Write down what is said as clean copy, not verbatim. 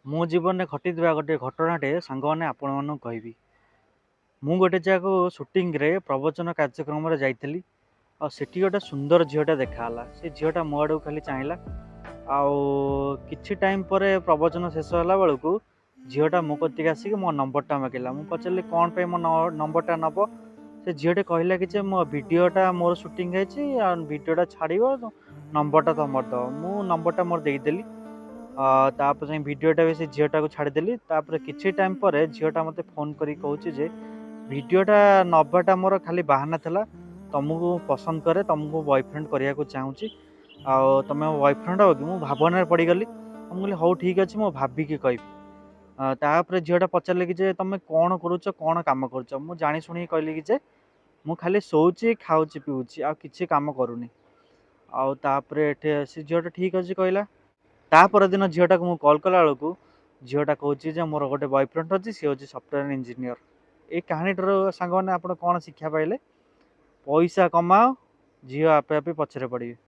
मो जीवन में घटी गोटे घटनाटे सांग मैंने आपण मानू कहबी। मु गोटे जगह शूटिंग रे प्रवचन कार्यक्रम जाइली आ सेठी गोटे सुंदर झीटा देखाला। से झीटा मो आड़ खाली चाहिला कि टाइम पर प्रवचन शेष होला बेलू झीटा मो कतिक आसिक मो नंबरटा मागिला। मुझे पचारि कौन पे मो नंबरटा नब। से झीटे कहला कि मो वीडियोटा मोर शूटिंग वीडियोटा छाड़ नंबरटा तुम दब। मु नंबरटा मोर देदेली। तापर वीडियोटा भी से झीटा को छाड़देली। किसी टाइम पर झीटा मत फोन कर कहूँ वीडियोटा नबाटा मोर खाली बाहाना था। तुमको पसंद करे तुमको बॉयफ्रेंड करने को चाहूँगी तुम बॉयफ्रेंड हो कि मुझे भावना पड़गली। मुझे कहली हौ ठीक अच्छे मुझे भाविकी कहबी। झीटा पचारे कि तुम कौन करुच कौन कम करुच। मुझे जाशुणी कहली कि मुझे खाली शोची खाऊँ पीऊँच आ कि कम करूनी। से झीटा ठीक अच्छे कहला। तापर दिन झीटा को मुझे कॉल कला बेलू झीटा कहूँ मोर गोटे बॉयफ्रेंड अच्छी सी हूँ सॉफ्टवेयर इंजीनियर। ये कहानीटर सांग मैंने आप कौन शिक्षा पाइले? पैसा कमाओ झील आपे आपे पछरे पड़े।